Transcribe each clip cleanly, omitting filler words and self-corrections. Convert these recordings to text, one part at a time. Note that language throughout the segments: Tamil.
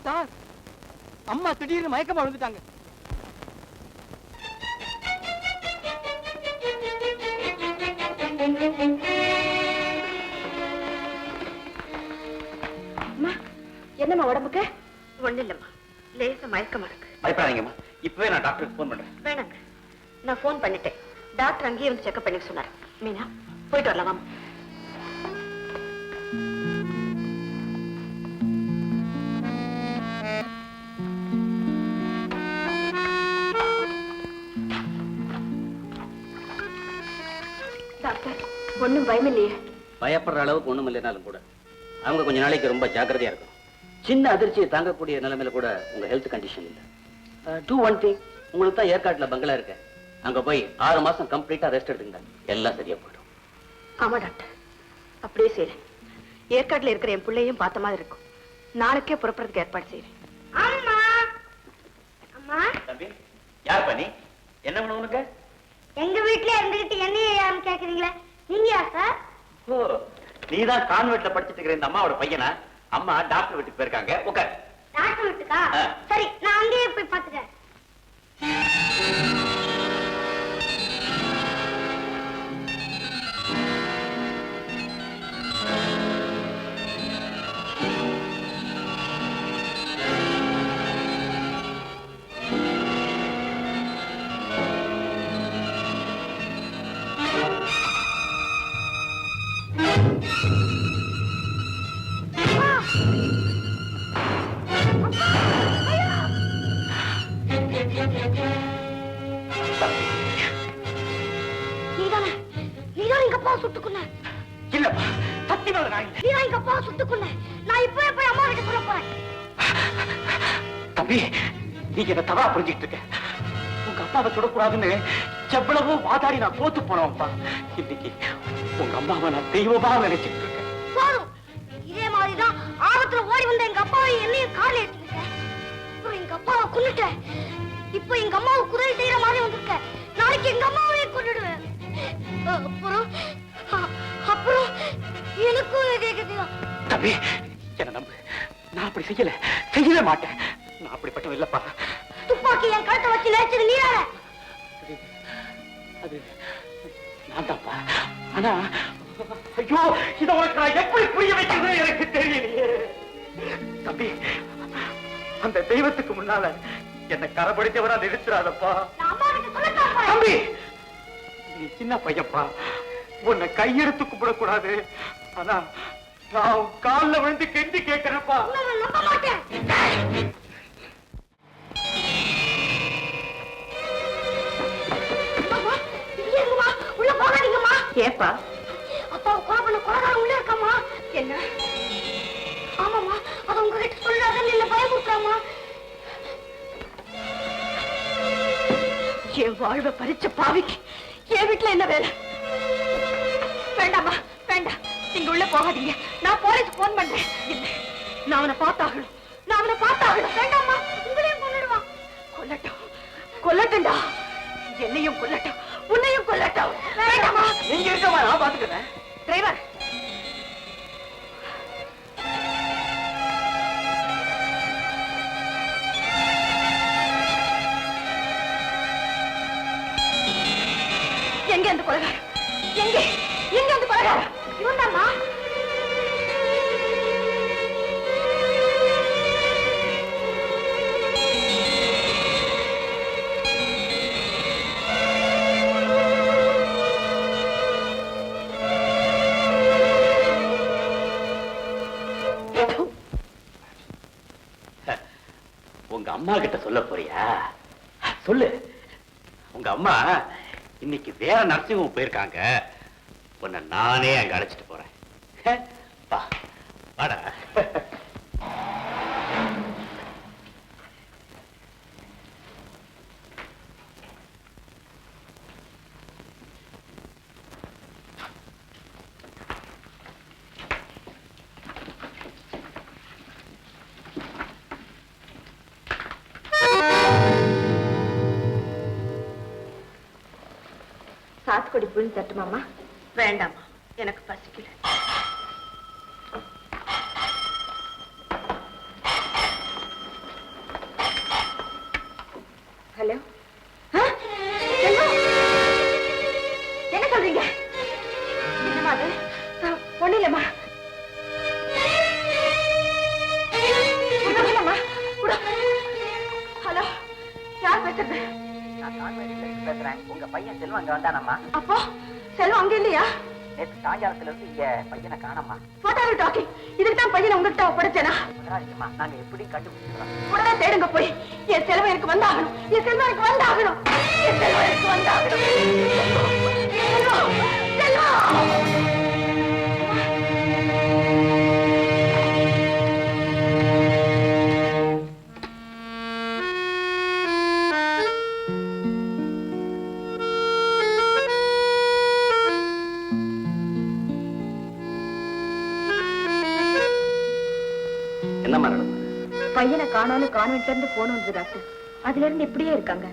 சார், அம்மா திடீர்னு மயக்கமா விழுந்துட்டாங்க. என்னம்மா உடம்புக்கு? ஒண்ணு இல்லம்மா, லேசா மயக்கமா இருக்கு. பயப்படாதீங்கம்மா, இப்பவே நான் டாக்டருக்கு போன் பண்றேன். வேணாங்க, நான் போன் பண்ணிட்டேன். டாக்டர் அங்கேயே வந்து செக்அப் பண்ணி சொன்னார். மீனா, போயிட்டு வரலாம். டாக்டர், ஒண்ணும் பயம் இல்லையே? பயப்படுற அளவுக்கு ஒண்ணும் இல்லைனாலும் கூட அவங்க கொஞ்ச நாளைக்கு ரொம்ப ஜாக்கிரதையா இருக்கும். சின்ன அதிர்ச்சியை தாங்கக்கூடிய நிலைமையில கூட உங்க ஹெல்த் கண்டிஷன் இல்லை. டூ ஒன் திங், உங்களுக்கு தான் ஏற்காட்டுல பங்களா இருக்கு, அங்க போய் 6 மாசம் கம்ப்ளீட்டா ரெஸ்ட் எடுத்துங்க, எல்லாம் சரியா போயிடும். ஆமா டாக்டர், அப்படியே செய்யறேன். ஏற்காட்டுல இருக்கிற என் பிள்ளையும் பார்த்த மாதிரி இருக்கும். நாளைக்கே புறப்படுறதுக்கு ஏற்பாடு செய்யறேன். அம்மா அம்மா, தம்பி, யார் பண்ணி என்ன பண்ண உனக்கு? எங்க வீட்டுல இருந்துகிட்டு என்ன யாருன்னு கேக்குறீங்களா? நீங்க யார் சார்? ஓ, நீதான் கான்வென்ட்ல படிச்சிட்டு இருக்கிற இந்த அம்மாவோட பையனா? அம்மா டாக்டர் வீட்டுக்கு போயிருக்காங்க, உட்கார். டாக்டர் வீட்டுக்கா? சரி, நான் அங்கேயே போய் பாத்துக்கிறேன். தம்பி, நீங்க என்ன தவறா புரிஞ்சுட்டு இருக்க. உங்க அப்பாவை சுடக்கூடாதுன்னு எவ்வளவோ வாதாடி நான் தோத்து போனவன்பா. இன்னைக்கு உங்க அம்மாவை நான் தெய்வமா நினைச்சிட்டு இருக்கேன். போதும், இதே மாதிரிதான் ஆபத்துல ஓடி வந்த எங்க அப்பாவை என்னையும் கார்ல ஏற்றிருக்கேன். அப்புறம் எங்க அப்பாவை கொன்னுட்டேன். இப்போ எங்க அம்மாவுக்கு உதவி செய்யற மாதிரி வந்திருக்க. நாளைக்கு எங்க அம்மாவையே கொன்னுடுவேன். அப்புறம் எனக்கும் தம்பி, என்ன நம்பு, நான் அப்படி செய்யவே மாட்டேன். நான் அப்படிப்பட்டவன் இல்லப்பா. துப்பாக்கி என் கழுத்தை வச்சு நேச்சது நீரால. அது நான் தான்ப்பா. ஆனா ஐயோ, இத உனக்கு நான் எப்படி புரிய வைக்கிறது எனக்கு தெரியலையே. தம்பி, அந்த தெய்வத்துக்கு முன்னால என்ன கரப்படுத்தவரா நிறுத்துறாதப்பா. தம்பி, நீ சின்ன பையப்பா, உன்னை கையெடுத்து கும்பிடக்கூடாது. ஆனா நான் காலில் விழுந்து கெஞ்சி கேட்கிறேன்ப்பா. நம்ப மாட்டேன். உள்ள போகாதீங்கம்மா. ஏப்பா? அப்பாவை கொலை பண்ண கொலைகாரன் உள்ள இருக்காமா? என்ன? ஆமாமா, அது உங்ககிட்ட சொல்லாத என்ன பயமுறுத்தாமா? என் வாழ்வை பறிச்ச பாவிக்கு என் வீட்டுல என்ன வேலை? வேண்டாமா, வேண்டாம், நீங்க உள்ள போகாதீங்க. நான் போலீஸ் போன் பண்றேன். இல்ல, நான் அவனை பார்த்தாகணும். வேண்டாமா, உங்களையும் கொன்னுடுவான். கொல்லட்டும்டா, என்னையும் கொல்லட்டும், உன்னையும் கொல்லட்டும். வேண்டாமா, நீங்க இருக்கமா, நான் பாத்துக்கிறேன். டிரைவர், எங்க அந்த கொலைகாரன்? எங்க அந்த கொலைகாரன்? இவன் தான்மா. உங்க அம்மா கிட்ட சொல்ல போறியா? சொல்லு. உங்க அம்மா இன்னைக்கு வேற நர்சிங் ஹோம் போயிருக்காங்க. உன்னை நானே அங்க அழைச்சிட்டு போறேன். வாடா. சாத்துக்குடி புளி தட்டுமாமா? வேண்டாமா, எனக்கு பசிக்கல. பேசுறேன். உங்க பையன் செல்வம் அங்க வந்தானம்மா? அப்போ செல்வம் அங்க இல்லையா? நேற்று சாயங்காலத்துல இருந்து இங்க பையனை காணோம்மா. What are you talking? இதுக்கு தான் பையனை உங்ககிட்ட ஒப்படைச்சேனா? முதலாளிங்கம்மா, நாங்க எப்படி கண்டுபிடிக்கிறோம்? உடனே தேடுங்க போய். என் செல்வம் எனக்கு வந்தாகணும். என் செல்வம் எனக்கு வந்தாகணும். என் செல்வம் எனக்கு வந்தாகணும். செல்வம், செல்வம். என்னம்மா நடந்தது? பையனை காணோன்னு கான்வென்ட்ல இருந்து போன் வந்து டாக்டர். அதுல இருந்து இப்படியே இருக்காங்க.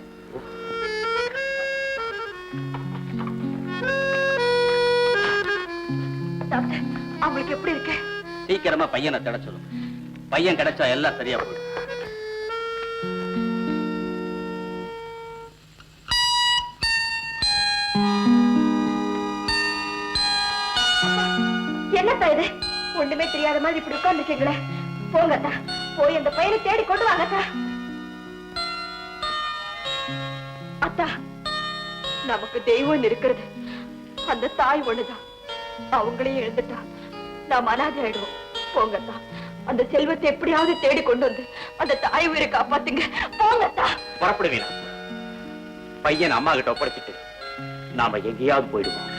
டாக்டர், அவங்களுக்கு எப்படி இருக்கு? சீக்கிரமா பையனை தேட சொல்லுங்க. பையன் கிடைச்சா எல்லாம் சரியா போயிடும். என்னத்தா இது? ஒண்ணுமே தெரியாத மாதிரி இப்படி உட்கார்ந்துருக்கீங்களே. போங்கத்தா, போய் அந்த பையனை தேடி கொண்டு வாங்கத்தா. அத்தா, நமக்கு தெய்வம் இருக்கிறது அந்த தாய் ஒண்ணுதான். அவங்களையும் எழுந்துட்டா நாம் அனாதை ஆயிடுவோம். போங்கத்தா, அந்த செல்வத்தை எப்படியாவது தேடி கொண்டு வந்து அந்த தாய் உயிரை காப்பாத்துங்க. போங்கத்தா. புறப்படுவீங்க. பையன் அம்மா கிட்ட ஒப்படைச்சிட்டு நாம எங்கேயாவது போயிடுவோம்.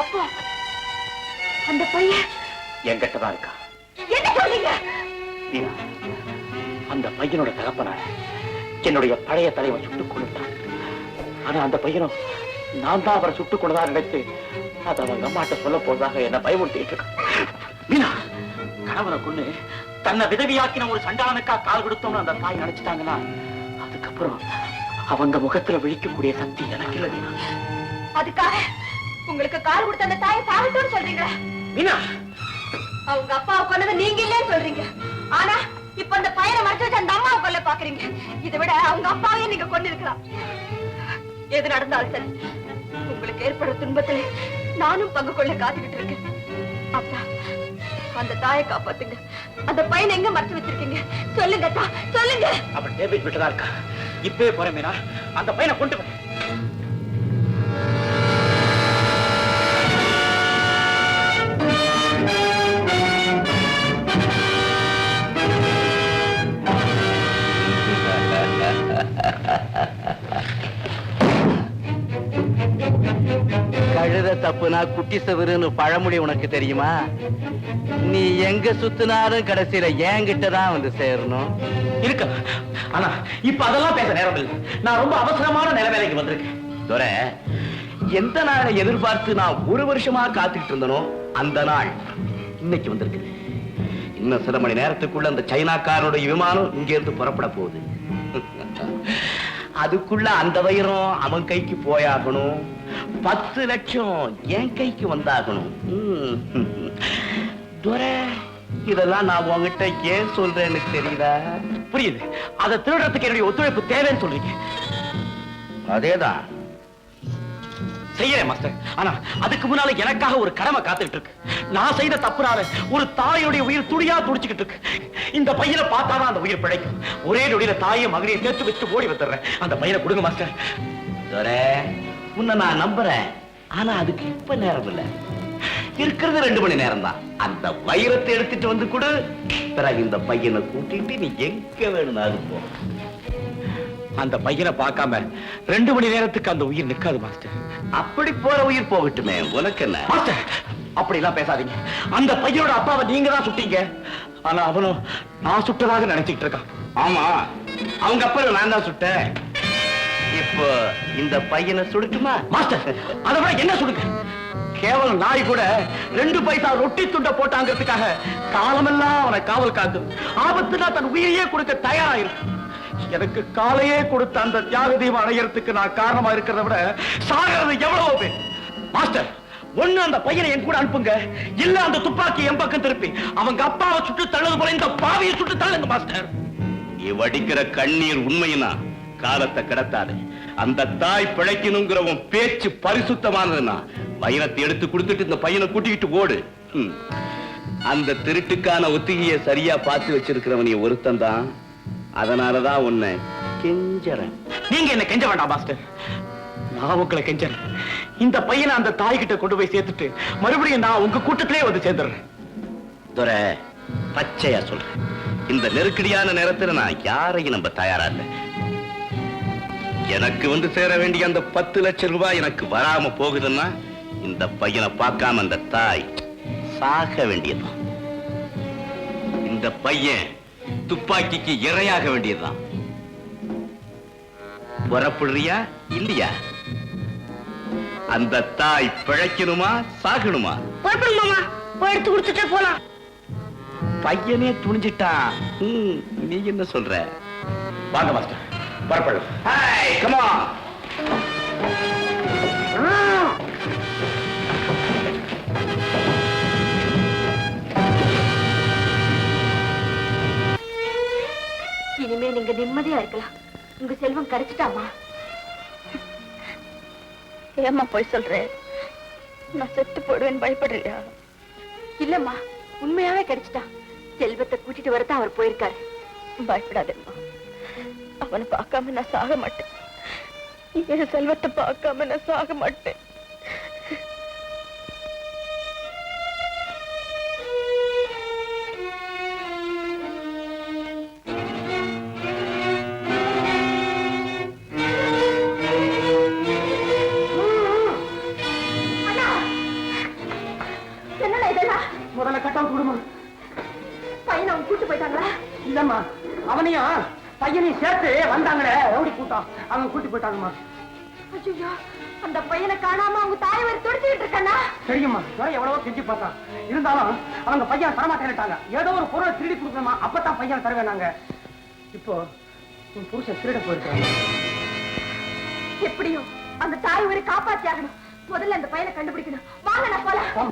அப்பா, அந்த பையன் என்கிட்டதான் இருக்கா. என்ன சொல்றீங்க? வீணா, அந்த பையனோட தகப்பனார என்னுடைய பழைய தலைவன் சுட்டுக் கொண்டுட்டான். ஆனா அந்த பையனும் நான் தான் அவரை சுட்டுக் கொண்டதா நினைச்சு அதை அவங்க அம்மாட்ட சொல்ல போவதாக என்ன பயமுறுத்திட்டு இருக்கான். வீணா, கணவனை கொண்டு தன்னை விதவியாக்கின ஒரு சண்டாளனுக்கா கால் கொடுத்தோம்னு அந்த தாய் நினைச்சிட்டாங்கன்னா அதுக்கப்புறம் அவங்க முகத்துல விழிக்கக்கூடிய சக்தி எனக்கு இல்லை. வீணா, அதுக்காக உங்களுக்கு கால் கொடுத்த அந்த தாயை சாகட்டும்னு சொல்றீங்களா? வீணா, அவங்க அப்பாவை கொன்னது நீங்க இல்லன்னு சொல்றீங்க. ஆனா இப்ப அந்த பையனை மறைச்சு வச்சு அந்த அம்மாவை கொல்ல பாக்குறீங்க. இதை விட அவங்க அப்பாவையும் நீங்க கொண்டு இருக்கலாம். எது நடந்தாலும் சரி, உங்களுக்கு ஏற்படுற துன்பத்துல நானும் பங்கு கொள்ள காத்துக்கிட்டு இருக்கேன். அப்பா, அந்த தாயை காப்பாத்துங்க. அந்த பையனை எங்க மறைச்சு வச்சிருக்கீங்க? சொல்லுங்க அத்தா, சொல்லுங்க. அவன் டேபிள் விட்டுதான் இருக்கா. இப்பவே போறேன் மீனா, அந்த பையனை கொண்டு போய். கழுத தப்புனா குட்டி சவருன்னு பழமொழி உனக்கு தெரியுமா? நீ எங்க சுத்தினாலும் கடைசியில என்கிட்டதான் வந்து சேரணும். இருக்கு. ஆனா இப்ப அதெல்லாம் பேச நேரம் இல்லை. நான் ரொம்ப அவசரமான நிலைமைக்கு வந்திருக்கேன். துரை, எந்த நாளை எதிர்பார்த்து நான் ஒரு வருஷமா காத்துக்கிட்டு இருந்தனோ அந்த நாள் இன்னைக்கு வந்திருக்கு. இன்னும் சில மணி நேரத்துக்குள்ள அந்த சைனாக்காரனுடைய விமானம் இங்க இருந்து புறப்பட போகுது. அதுக்குள்ள அந்த வைரம் அவன் கைக்கு போயாகணும். 10 லட்சம் என் கைக்கு வந்தாகணும். துரை, இதெல்லாம் நான் உங்ககிட்ட ஏன் சொல்றேன்னு தெரியுதா? புரியுது. அதை திருடுறதுக்கு என்னுடைய ஒத்துழைப்பு தேவைன்னு சொல்றீங்க. அதேதான் செய்யறேன் மாஸ்டர். ஆனா அதுக்கு முன்னால எனக்காக ஒரு கடமை காத்துக்கிட்டு இருக்கு. நான் செய்த தப்புனால ஒரு தாயுடைய உயிர் துடியா துடிச்சுக்கிட்டு இருக்கு. இந்த பையனை பார்த்தாதான் அந்த உயிர் பிழைக்கும். ஒரே நொடியில தாயை மகனையை சேர்த்து வச்சு ஓடி வந்துடுறேன். அந்த பையனை கொடுங்க மாஸ்டர். துரை, உன்னை நான் நம்புறேன். ஆனா அதுக்கு இப்ப நேரம் இல்ல. இருக்கிறது 2 மணி நேரம் தான். அந்த வைரத்தை எடுத்துட்டு வந்து கொடு. பிறகு இந்த பையனை கூட்டிட்டு நீ எங்க வேணும்னாலும் போ. அந்த பையனை பார்க்காம 2 மணி நேரத்துக்கு அந்த உயிர் நிக்காது மாஸ்டர். அப்படி போற உயிர் போகட்டுமே, உனக்கு என்ன? மாஸ்டர், அப்படி எல்லாம் பேசாதீங்க. அந்த பையனோட அப்பாவை நீங்க தான் சுட்டீங்க. ஆனா அவனும் நான் சுட்டதாக நினைச்சிட்டு இருக்கான். ஆமா, அவங்க அப்பா நான் தான் சுட்டேன். இப்போ இந்த பையனை சுடுட்டுமா? மாஸ்டர், அதை விட என்ன சுடுங்க. கேவலம் நாய் கூட 2 பைசா ரொட்டி துண்ட போட்டாங்கிறதுக்காக காலமெல்லாம் அவனை காவல் காத்து ஆபத்துனா தன் உயிரையே கொடுக்க தயாராயிருக்கு. எனக்கு காலையே கொடுத்த அந்த தியாக தீபம் அடையறதுக்கு நான் காரணமா இருக்கிறத விட சாகிறது எவ்வளவோ பேர். மாஸ்டர், ஒண்ணு அந்த பையனை என் கூட அனுப்புங்க, இல்ல அந்த துப்பாக்கி என் பக்கம் திருப்பி அவங்க அப்பாவை சுட்டு தள்ளது போல இந்த பாவியை சுட்டு தள்ளுங்க மாஸ்டர். நீ வடிக்கிற கண்ணீர் உண்மையினா காலத்தை கடத்தாது. அந்த தாய் பிழைக்கணுங்கிற உன் பேச்சு பரிசுத்தமானதுன்னா வைரத்தை எடுத்து கொடுத்துட்டு இந்த பையனை கூட்டிக்கிட்டு ஓடு. அந்த திருட்டுக்கான ஒத்திகையை சரியா பார்த்து வச்சிருக்கிறவன் நீ ஒருத்தன் தான். அதனாலதான் உன்னை கெஞ்சறேன். நீங்க என்ன கெஞ்ச வேண்டாம் மாஸ்டர், நான் உங்களை கெஞ்சறேன். இந்த பையனை அந்த தாய்கிட்ட கொண்டு போய் சேர்த்துட்டு மறுபடியும் நான் உங்க கூட்டத்திலே வந்து சேர்ந்துடுறேன். துரை, பச்சையா சொல்றேன், இந்த நெருக்கடியான நேரத்துல நான் யாரையும் நம்ப தயாரா இல்லை. எனக்கு வந்து சேர வேண்டிய அந்த 10 லட்சம் ரூபாய் எனக்கு வராம போகுதுன்னா இந்த பையனை பார்க்காம அந்த தாய் சாக வேண்டியதுதான். இந்த பையன் துப்பாக்கிக்கு இரையாக வேண்டியதுதான். புறப்படுறியா இல்லையா? அந்த தாய் பிழைக்கணுமா சாகணுமா? புறப்படும் மாமா, போய் எடுத்து குடுத்துட்டே போலாம். பையனே துணிஞ்சிட்டான். நீ என்ன சொல்ற? வாங்க மாஸ்டர், புறப்படு. Hi, come on. இனிமே நீங்க நிம்மதியா இருக்கலாம். உங்க செல்வம் கிடைச்சிட்டாமா? ஏம்மா போய் சொல்றேன்? நான் செத்து போடுவேன் பயப்படுறியா? இல்லம்மா, உண்மையாவே கிடைச்சிட்டான். செல்வத்தை கூட்டிட்டு வரதான் அவர் போயிருக்காரு. பயப்படாதேம்மா, அவனை பார்க்காம நான் சாக மாட்டேன். என் செல்வத்தை பார்க்காம நான் சாக மாட்டேன். முதல்ல கட் அவுட் விடுமா. பையனை அவங்க கூட்டு போயிட்டாங்களா? இல்லம்மா, அவனையும் பையனையும் சேர்த்து வந்தாங்களே ரவுடி கூட்டம், அவங்க கூட்டி போயிட்டாங்கம்மா. ஐயோ, அந்த பையனை காணாம அவங்க தாய் வரை துடிச்சுக்கிட்டு இருக்கானா? தெரியுமா, துறை எவ்வளவோ கெஞ்சி பார்த்தான். இருந்தாலும் அவங்க பையன் தரமாட்டேன்ட்டாங்க. ஏதோ ஒரு பொருளை திருடி கொடுக்கணுமா, அப்பதான் பையன் தருவேனாங்க. இப்போ உன் புருஷன் திருட போயிருக்காங்க. எப்படியோ அந்த தாய் வரை காப்பாத்தி ஆகணும். முதல்ல அந்த பையனை கண்டுபிடிக்கணும். வாங்க நான் போலாம்.